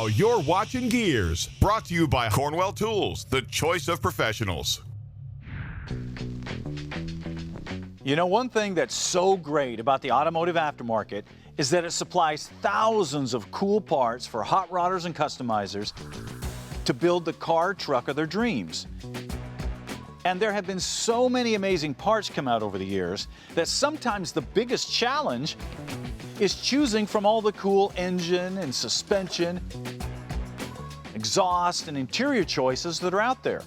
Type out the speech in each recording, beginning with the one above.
you're watching Gearz, brought to you by Cornwell Tools, the choice of professionals. You know, one thing that's so great about the automotive aftermarket is that it supplies thousands of cool parts for hot rodders and customizers to build the car, truck of their dreams. And there have been so many amazing parts come out over the years that sometimes the biggest challenge is choosing from all the cool engine and suspension, exhaust and interior choices that are out there.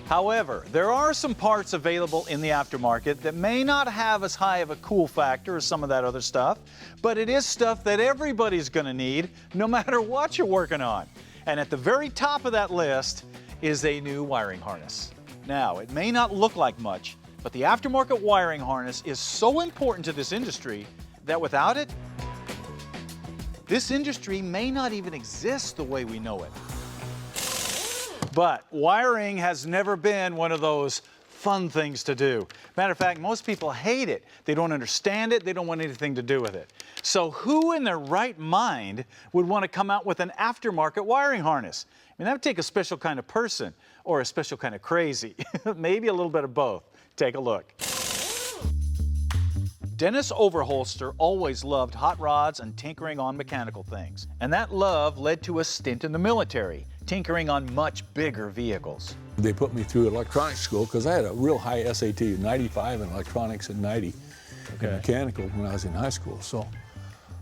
However, there are some parts available in the aftermarket that may not have as high of a cool factor as some of that other stuff, but it is stuff that everybody's going to need no matter what you're working on. And at the very top of that list is a new wiring harness. Now, it may not look like much, but the aftermarket wiring harness is so important to this industry that without it, this industry may not even exist the way we know it. But wiring has never been one of those fun things to do. Matter of fact, most people hate it. They don't understand it. They don't want anything to do with it. So who in their right mind would want to come out with an aftermarket wiring harness? I mean, that would take a special kind of person or a special kind of crazy. Maybe a little bit of both. Take a look. Dennis Overholster always loved hot rods and tinkering on mechanical things. And that love led to a stint in the military, tinkering on much bigger vehicles. They put me through electronics school because I had a real high SAT, 95 in electronics and 90 in mechanical when I was in high school. So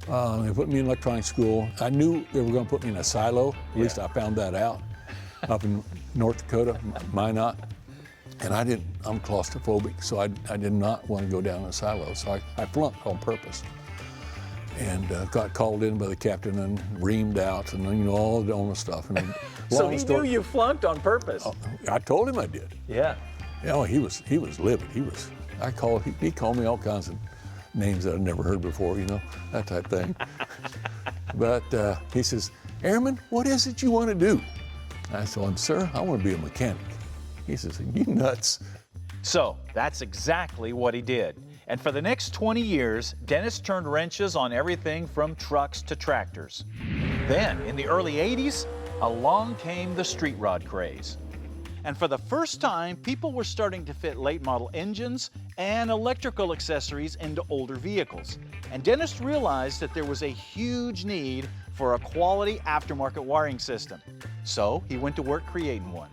they put me in electronics school. I knew they were going to put me in a silo. At least I found that out up in North Dakota, Minot. And I'm claustrophobic, so I did not want to go down in a silo. So I flunked on purpose and got called in by the captain and reamed out and, you know, all the stuff. And so he knew you flunked on purpose? I told him I did. Yeah. You know, he was livid. He called me all kinds of names that I'd never heard before, you know, that type thing. But he says, "Airman, what is it you want to do?" I told him, "Sir, I want to be a mechanic." He says, "You nuts." So that's exactly what he did. And for the next 20 years, Dennis turned wrenches on everything from trucks to tractors. Then, in the early 80s, along came the street rod craze. And for the first time, people were starting to fit late model engines and electrical accessories into older vehicles. And Dennis realized that there was a huge need for a quality aftermarket wiring system. So he went to work creating one.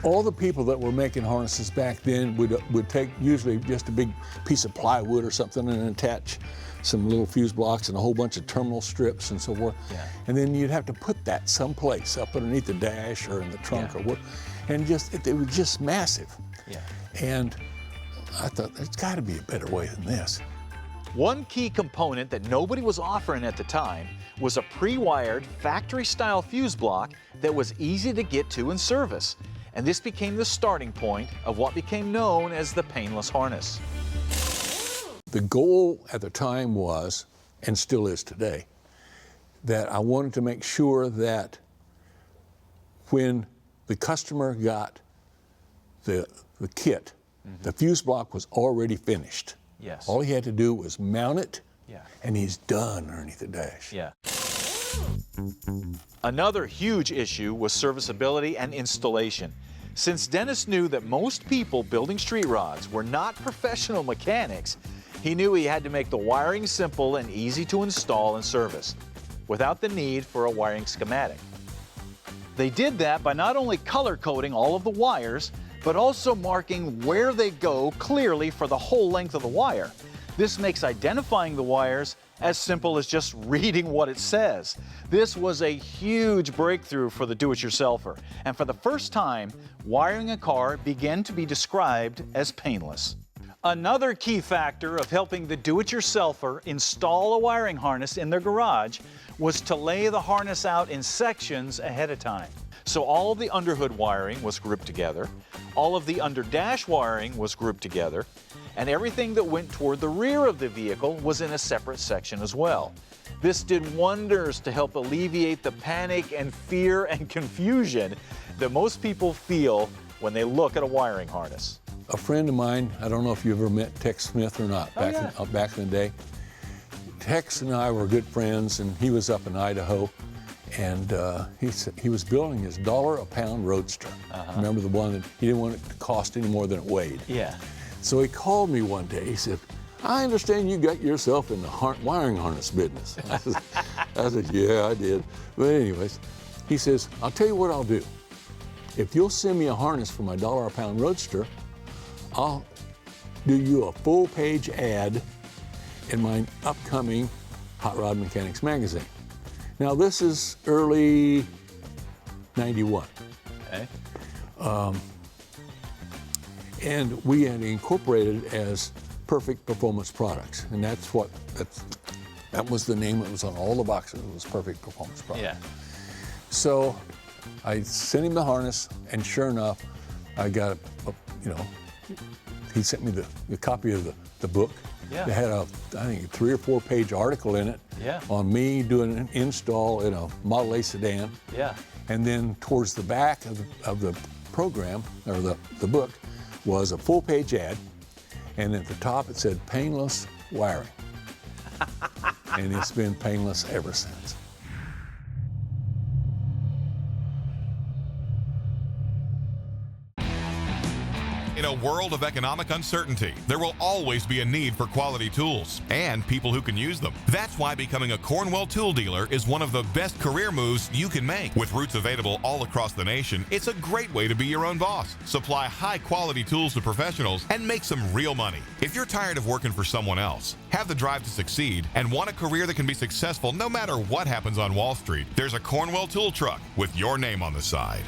All the people that were making harnesses back then would take usually just a big piece of plywood or something and attach some little fuse blocks and a whole bunch of terminal strips and so forth. Yeah. And then you'd have to put that someplace up underneath the dash or in the trunk or what. And it was just massive. Yeah. And I thought, there's got to be a better way than this. One key component that nobody was offering at the time was a pre-wired factory-style fuse block that was easy to get to and service. And this became the starting point of what became known as the painless harness. The goal at the time was, and still is today, that I wanted to make sure that when the customer got the kit, the fuse block was already finished. Yes. All he had to do was mount it, and he's done underneath the dash. Yeah. Another huge issue was serviceability and installation. Since Dennis knew that most people building street rods were not professional mechanics, he knew he had to make the wiring simple and easy to install and service, without the need for a wiring schematic. They did that by not only color coding all of the wires, but also marking where they go clearly for the whole length of the wire. This makes identifying the wires as simple as just reading what it says. This was a huge breakthrough for the do-it-yourselfer, and for the first time, wiring a car began to be described as painless. Another key factor of helping the do-it-yourselfer install a wiring harness in their garage was to lay the harness out in sections ahead of time. So all of the underhood wiring was grouped together, all of the underdash wiring was grouped together, and everything that went toward the rear of the vehicle was in a separate section as well. This did wonders to help alleviate the panic and fear and confusion that most people feel when they look at a wiring harness. A friend of mine, I don't know if you ever met Tex Smith or not, back in the day, Tex and I were good friends, and he was up in Idaho, and he was building his $1 a pound Roadster. Remember the one that he didn't want it to cost any more than it weighed? Yeah. So he called me one day. He said, I understand you got yourself in the wiring harness business. I said, yeah, I did. But anyways, he says, I'll tell you what I'll do. If you'll send me a harness for my $1 a pound Roadster, I'll do you a full-page ad in my upcoming Hot Rod Mechanics magazine. Now, this is early 91. Okay. And we had incorporated it as Perfect Performance Products. And that was the name that was on all the boxes. It was Perfect Performance Products. Yeah. So I sent him the harness, and sure enough, I got he sent me the copy of the book. Yeah. It had I think, a 3 or 4 page article in it on me doing an install in a Model A sedan. Yeah. And then towards the back of the program, or the book, was a full page ad. And at the top it said painless wiring. And it's been painless ever since. In a world of economic uncertainty, there will always be a need for quality tools and people who can use them. That's why becoming a Cornwell tool dealer is one of the best career moves you can make. With routes available all across the nation, it's a great way to be your own boss, supply high-quality tools to professionals, and make some real money. If you're tired of working for someone else, have the drive to succeed, and want a career that can be successful no matter what happens on Wall Street, there's a Cornwell tool truck with your name on the side.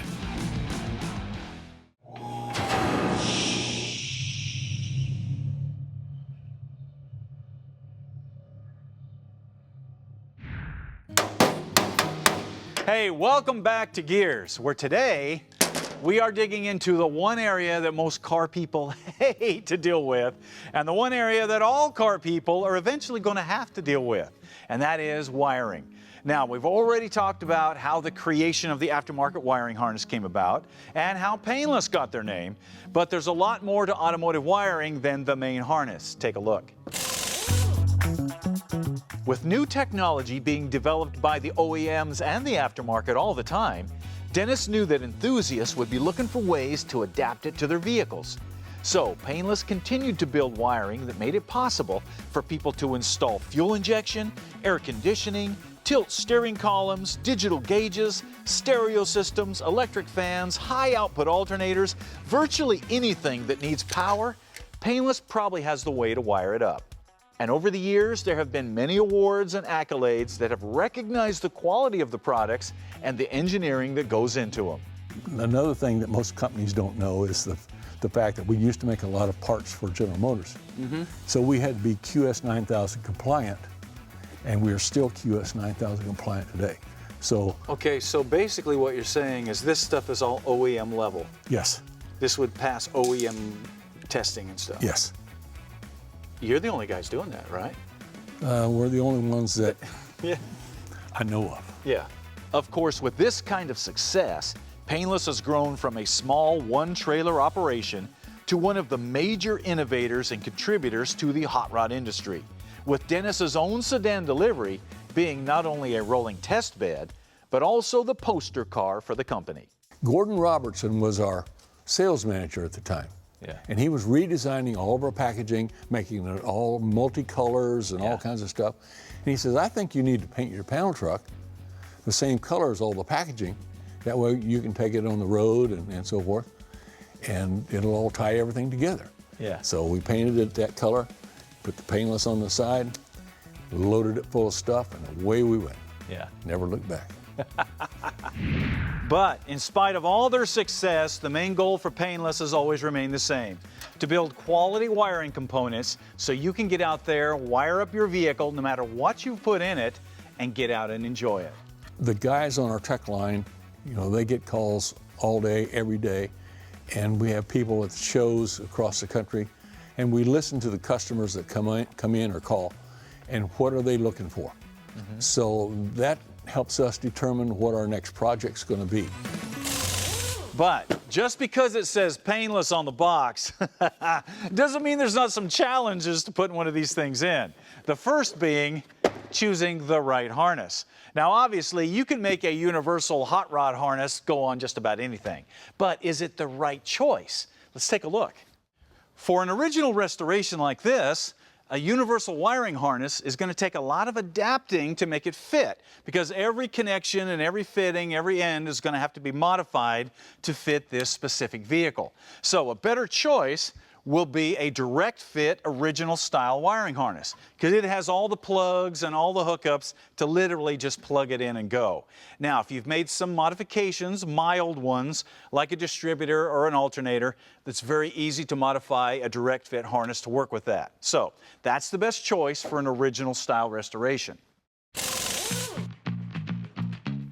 Hey, welcome back to Gearz, where today we are digging into the one area that most car people hate to deal with, and the one area that all car people are eventually going to have to deal with, and that is wiring. Now, we've already talked about how the creation of the aftermarket wiring harness came about and how Painless got their name, but there's a lot more to automotive wiring than the main harness. Take a look. With new technology being developed by the OEMs and the aftermarket all the time, Dennis knew that enthusiasts would be looking for ways to adapt it to their vehicles. So Painless continued to build wiring that made it possible for people to install fuel injection, air conditioning, tilt steering columns, digital gauges, stereo systems, electric fans, high output alternators, virtually anything that needs power. Painless probably has the way to wire it up. And over the years, there have been many awards and accolades that have recognized the quality of the products and the engineering that goes into them. Another thing that most companies don't know is the fact that we used to make a lot of parts for General Motors. So we had to be QS 9000 compliant, and we are still QS 9000 compliant today. So Okay, so basically what you're saying is this stuff is all OEM level. yes, This would pass OEM testing and stuff. yes. You're the only guys doing that, right? We're the only ones that Yeah. I know of. Yeah. Of course, with this kind of success, Painless has grown from a small one-trailer operation to one of the major innovators and contributors to the hot rod industry, with Dennis's own sedan delivery being not only a rolling test bed, but also the poster car for the company. Gordon Robertson was our sales manager at the time. Yeah. And he was redesigning all of our packaging, making it all multicolors and Yeah. all kinds of stuff. And he says, I think you need to paint your panel truck the same color as all the packaging. That way you can take it on the road and so forth, and it'll all tie everything together. Yeah. So we painted it that color, put the Painless on the side, loaded it full of stuff, and away we went. Yeah. Never looked back. But in spite of all their success, the main goal for Painless has always remained the same: to build quality wiring components so you can get out there, wire up your vehicle no matter what you've put in it, and get out and enjoy it. The guys on our tech line, they get calls all day, every day, and we have people at shows across the country, and we listen to the customers that come in or call, and what are they looking for. So that helps us determine what our next project's going to be. But just because it says Painless on the box doesn't mean there's not some challenges to putting one of these things in. The first being choosing the right harness. Now obviously you can make a universal hot rod harness go on just about anything, but is it the right choice? Let's take a look. For an original restoration like this, a universal wiring harness is going to take a lot of adapting to make it fit, because every connection and every fitting, every end is going to have to be modified to fit this specific vehicle. So a better choice will be a direct fit original style wiring harness, because it has all the plugs and all the hookups to literally just plug it in and go. Now if you've made some modifications, mild ones, like a distributor or an alternator, it's very easy to modify a direct fit harness to work with that. So that's the best choice for an original style restoration.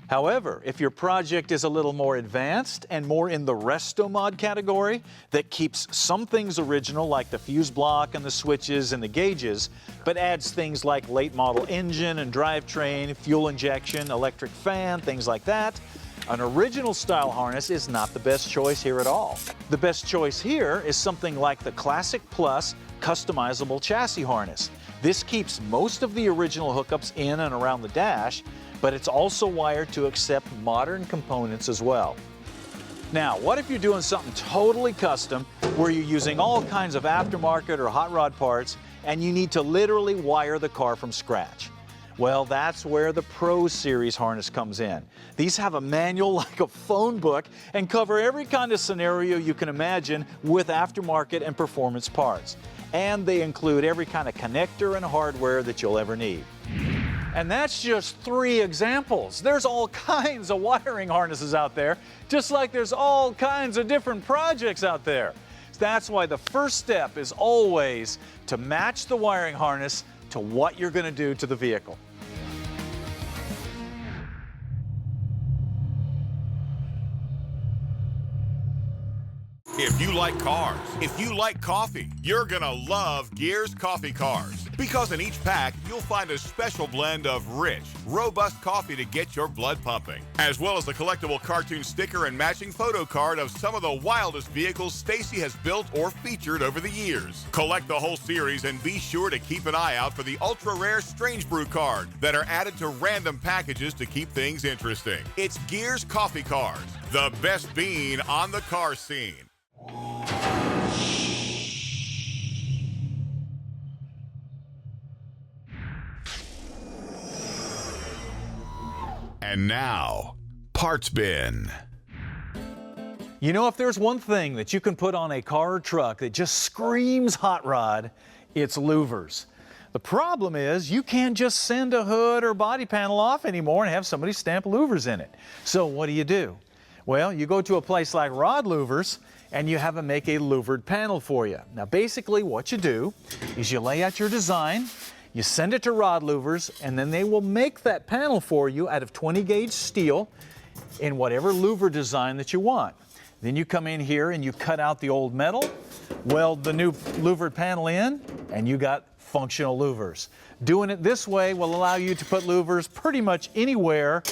However, if your project is a little more advanced and more in the resto mod category that keeps some things original like the fuse block and the switches and the gauges, but adds things like late model engine and drivetrain, fuel injection, electric fan, things like that, an original style harness is not the best choice here at all. The best choice here is something like the Classic Plus customizable chassis harness. This keeps most of the original hookups in and around the dash, but it's also wired to accept modern components as well. Now, what if you're doing something totally custom where you're using all kinds of aftermarket or hot rod parts and you need to literally wire the car from scratch? Well, that's where the Pro Series harness comes in. These have a manual like a phone book and cover every kind of scenario you can imagine with aftermarket and performance parts. And they include every kind of connector and hardware that you'll ever need. And that's just 3 examples. There's all kinds of wiring harnesses out there, just like there's all kinds of different projects out there. That's why the first step is always to match the wiring harness to what you're going to do to the vehicle. If you like cars, if you like coffee, you're gonna love Gearz coffee cars. Because in each pack, you'll find a special blend of rich, robust coffee to get your blood pumping, as well as a collectible cartoon sticker and matching photo card of some of the wildest vehicles Stacey has built or featured over the years. Collect the whole series and be sure to keep an eye out for the ultra-rare Strange Brew card that are added to random packages to keep things interesting. It's Gearz coffee cars, the best bean on the car scene. And now, Parts Bin. You know, if there's one thing that you can put on a car or truck that just screams hot rod, it's louvers. The problem is you can't just send a hood or body panel off anymore and have somebody stamp louvers in it. So what do? Well, you go to a place like Rod Louvers and you have them make a louvered panel for you. Now basically what you do is you lay out your design, you send it to Rod Louvers, and then they will make that panel for you out of 20 gauge steel in whatever louver design that you want. Then you come in here and you cut out the old metal, weld the new louvered panel in, and you got functional louvers. Doing it this way will allow you to put louvers pretty much anywhere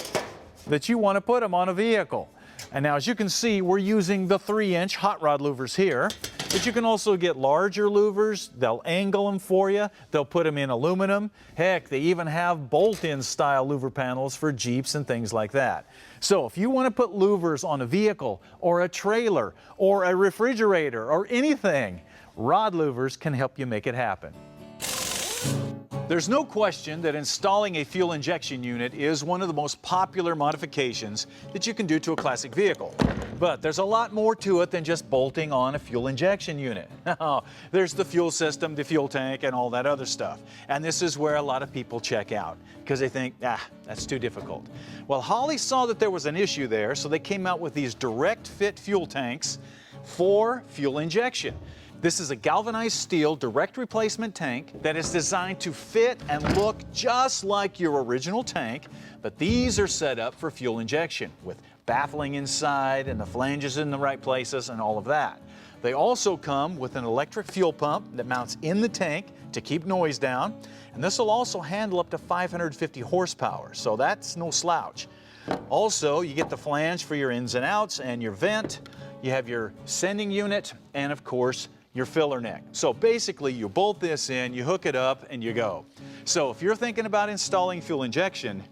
that you want to put them on a vehicle. And now as you can see, we're using the 3-inch hot rod louvers here, but you can also get larger louvers. They'll angle them for you. They'll put them in aluminum. Heck, they even have bolt-in style louver panels for Jeeps and things like that. So if you want to put louvers on a vehicle or a trailer or a refrigerator or anything, Rod Louvers can help you make it happen. There's no question that installing a fuel injection unit is one of the most popular modifications that you can do to a classic vehicle. But there's a lot more to it than just bolting on a fuel injection unit. There's the fuel system, the fuel tank, and all that other stuff. And this is where a lot of people check out because they think, that's too difficult. Well, Holley saw that there was an issue there, so they came out with these direct fit fuel tanks for fuel injection. This is a galvanized steel direct replacement tank that is designed to fit and look just like your original tank, but these are set up for fuel injection with baffling inside and the flanges in the right places and all of that. They also come with an electric fuel pump that mounts in the tank to keep noise down, and this will also handle up to 550 horsepower, so that's no slouch. Also, you get the flange for your ins and outs and your vent, you have your sending unit, and of course, your filler neck. So basically you bolt this in, you hook it up, and you go. So if you're thinking about installing fuel injection,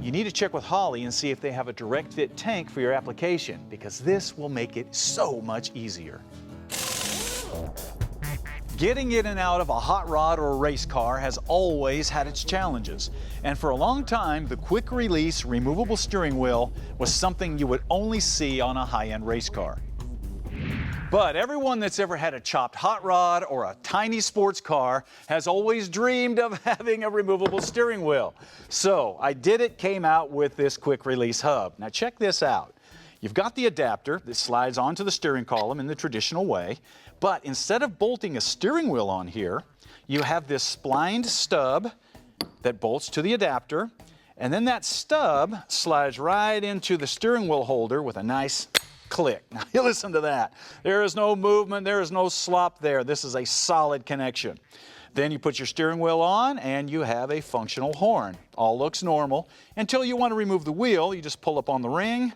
you need to check with Holley and see if they have a direct fit tank for your application, because this will make it so much easier. Getting in and out of a hot rod or a race car has always had its challenges. And for a long time, the quick release removable steering wheel was something you would only see on a high-end race car. But everyone that's ever had a chopped hot rod or a tiny sports car has always dreamed of having a removable steering wheel. So I Did It came out with this quick release hub. Now check this out. You've got the adapter that slides onto the steering column in the traditional way, but instead of bolting a steering wheel on here, you have this splined stub that bolts to the adapter, and then that stub slides right into the steering wheel holder with a nice click. Now you listen to that. There is no movement, there is no slop there. This is a solid connection. Then you put your steering wheel on and you have a functional horn. All looks normal until you want to remove the wheel. You just pull up on the ring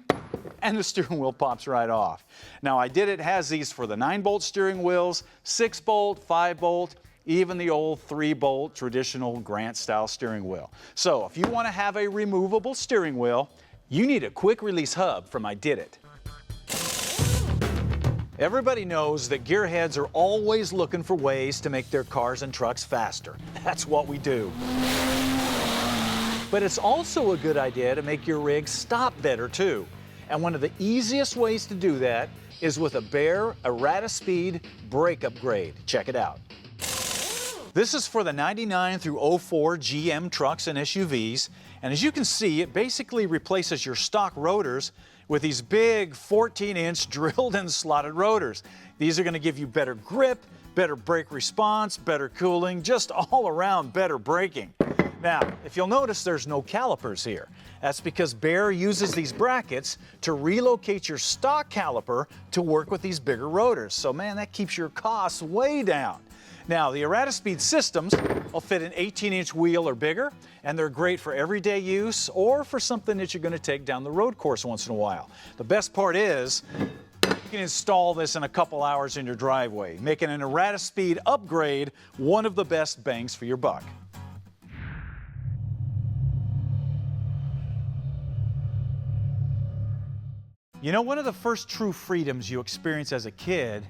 and the steering wheel pops right off. Now I Did It has these for the 9-bolt steering wheels, 6-bolt, 5-bolt, even the old 3-bolt traditional Grant style steering wheel. So if you want to have a removable steering wheel, you need a quick release hub from I Did It. Everybody knows that gearheads are always looking for ways to make their cars and trucks faster. That's what we do. But it's also a good idea to make your rig stop better too. And one of the easiest ways to do that is with a Bear Errata-Speed brake upgrade. Check it out. This is for the 99 through 04 GM trucks and SUVs. And as you can see, it basically replaces your stock rotors with these big 14-inch drilled and slotted rotors. These are going to give you better grip, better brake response, better cooling, just all around better braking. Now, if you'll notice, there's no calipers here. That's because Bear uses these brackets to relocate your stock caliper to work with these bigger rotors. So man, that keeps your costs way down. Now, the Errata-Speed systems will fit an 18-inch wheel or bigger, and they're great for everyday use or for something that you're going to take down the road course once in a while. The best part is you can install this in a couple hours in your driveway, making an Errata-Speed upgrade one of the best bangs for your buck. You know, one of the first true freedoms you experience as a kid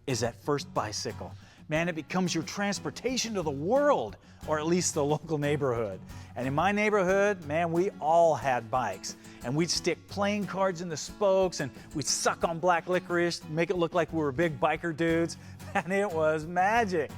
is that first bicycle. Man, it becomes your transportation to the world, or at least the local neighborhood. And in my neighborhood, man, we all had bikes. And we'd stick playing cards in the spokes, and we'd suck on black licorice, make it look like we were big biker dudes. And it was magic.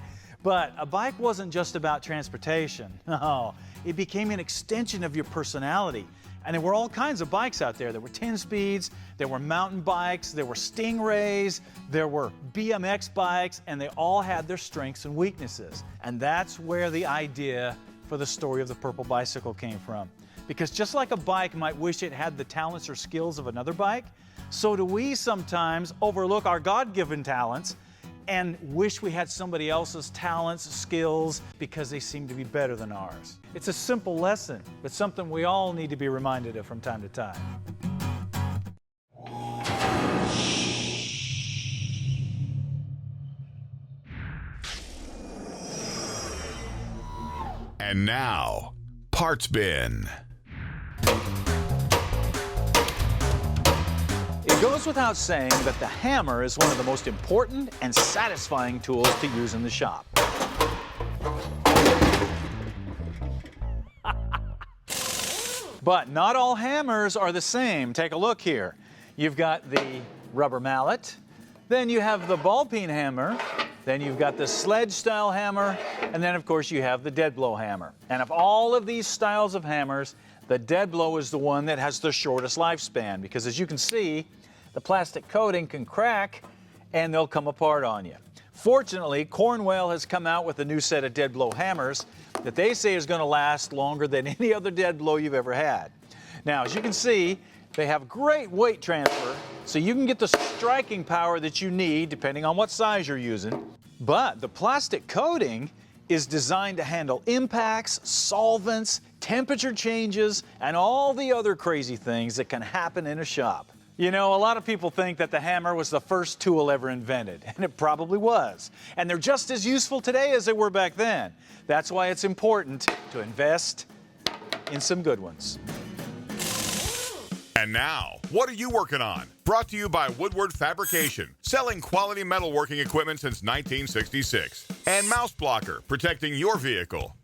But a bike wasn't just about transportation. No, it became an extension of your personality. And there were all kinds of bikes out there. There were 10-speeds, there were mountain bikes, there were Stingrays, there were BMX bikes, and they all had their strengths and weaknesses. And that's where the idea for the story of the purple bicycle came from. Because just like a bike might wish it had the talents or skills of another bike, so do we sometimes overlook our God-given talents and wish we had somebody else's talents, skills, because they seem to be better than ours. It's a simple lesson, but something we all need to be reminded of from time to time. And now, Parts Bin. It goes without saying that the hammer is one of the most important and satisfying tools to use in the shop. But not all hammers are the same. Take a look here. You've got the rubber mallet, then you have the ball peen hammer, then you've got the sledge style hammer, and then of course you have the dead blow hammer. And of all of these styles of hammers, the dead blow is the one that has the shortest lifespan, because as you can see, the plastic coating can crack and they'll come apart on you. Fortunately, Cornwell has come out with a new set of dead blow hammers that they say is going to last longer than any other dead blow you've ever had. Now, as you can see, they have great weight transfer, so you can get the striking power that you need depending on what size you're using. But the plastic coating is designed to handle impacts, solvents, temperature changes, and all the other crazy things that can happen in a shop. You know, a lot of people think that the hammer was the first tool ever invented, and it probably was. And they're just as useful today as they were back then. That's why it's important to invest in some good ones. And now, what are you working on? Brought to you by Woodward Fabrication, selling quality metalworking equipment since 1966. And Mouse Blocker, protecting your vehicle.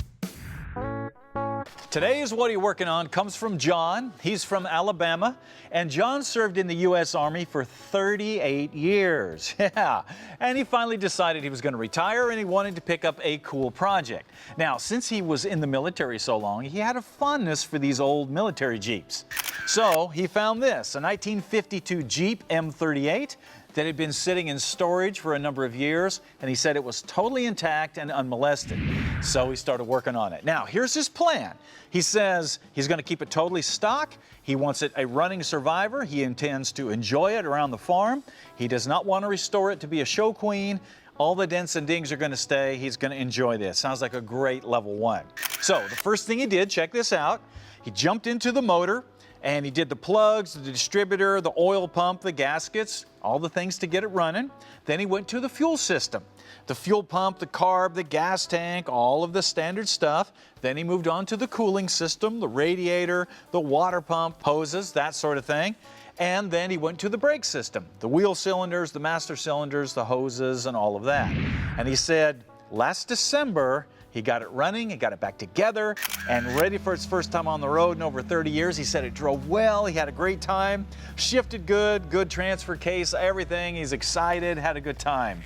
Today's What Are You Working On comes from John. He's from Alabama, and John served in the U.S. Army for 38 years. Yeah, and he finally decided he was going to retire and he wanted to pick up a cool project. Now, since he was in the military so long, he had a fondness for these old military Jeeps. So he found this, a 1952 Jeep M38 that had been sitting in storage for a number of years, and he said it was totally intact and unmolested. So he started working on it. Now, here's his plan. He says he's going to keep it totally stock. He wants it a running survivor. He intends to enjoy it around the farm. He does not want to restore it to be a show queen. All the dents and dings are going to stay. He's going to enjoy this. Sounds like a great level 1. So the first thing he did, check this out. He jumped into the motor, and he did the plugs, the distributor, the oil pump, the gaskets, all the things to get it running. Then he went to the fuel system. The fuel pump, the carb, the gas tank, all of the standard stuff. Then he moved on to the cooling system, the radiator, the water pump, hoses, that sort of thing. And then he went to the brake system, the wheel cylinders, the master cylinders, the hoses, and all of that. And he said, last December, he got it running, he got it back together, and ready for its first time on the road in over 30 years. He said it drove well, he had a great time, shifted good transfer case, everything. He's excited, had a good time.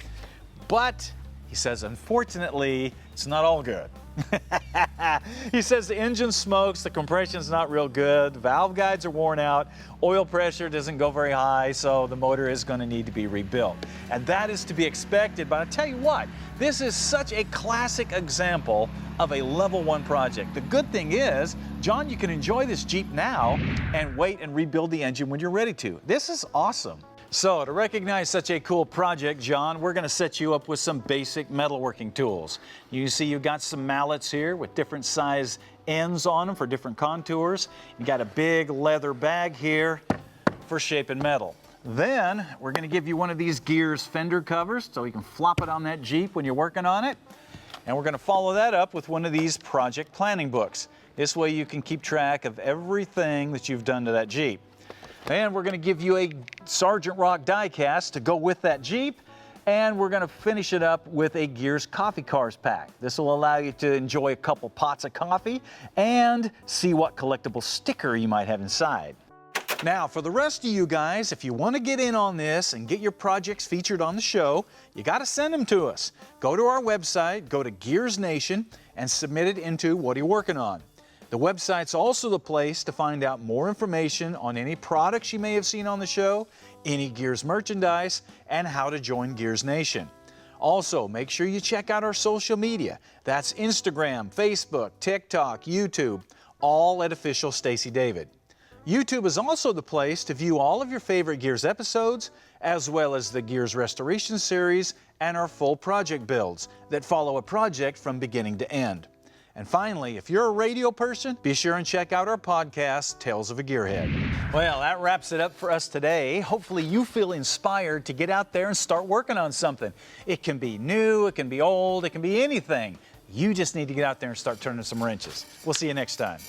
But, he says, unfortunately, it's not all good. He says the engine smokes, the compression's not real good, the valve guides are worn out, oil pressure doesn't go very high, so the motor is going to need to be rebuilt. And that is to be expected, but I tell you what, this is such a classic example of a level 1 project. The good thing is, John, you can enjoy this Jeep now and wait and rebuild the engine when you're ready to. This is awesome. So to recognize such a cool project, John, we're going to set you up with some basic metalworking tools. You see you've got some mallets here with different size ends on them for different contours. You got a big leather bag here for shaping metal. Then we're going to give you one of these Gearz fender covers so you can flop it on that Jeep when you're working on it. And we're going to follow that up with one of these project planning books. This way you can keep track of everything that you've done to that Jeep. And we're going to give you a Sergeant Rock die cast to go with that Jeep, and we're going to finish it up with a Gearz coffee cars pack. This will allow you to enjoy a couple pots of coffee and see what collectible sticker you might have inside. Now, for the rest of you guys, if you want to get in on this and get your projects featured on the show, you got to send them to us. Go to our website, go to Gearz Nation, and submit it into What Are You Working On? The website's also the place to find out more information on any products you may have seen on the show, any Gearz merchandise, and how to join Gearz Nation. Also, make sure you check out our social media. That's Instagram, Facebook, TikTok, YouTube, all at Official Stacey David. YouTube is also the place to view all of your favorite Gearz episodes, as well as the Gearz Restoration Series and our full project builds that follow a project from beginning to end. And finally, if you're a radio person, be sure and check out our podcast, Tales of a Gearhead. Well, that wraps it up for us today. Hopefully you feel inspired to get out there and start working on something. It can be new, it can be old, it can be anything. You just need to get out there and start turning some wrenches. We'll see you next time.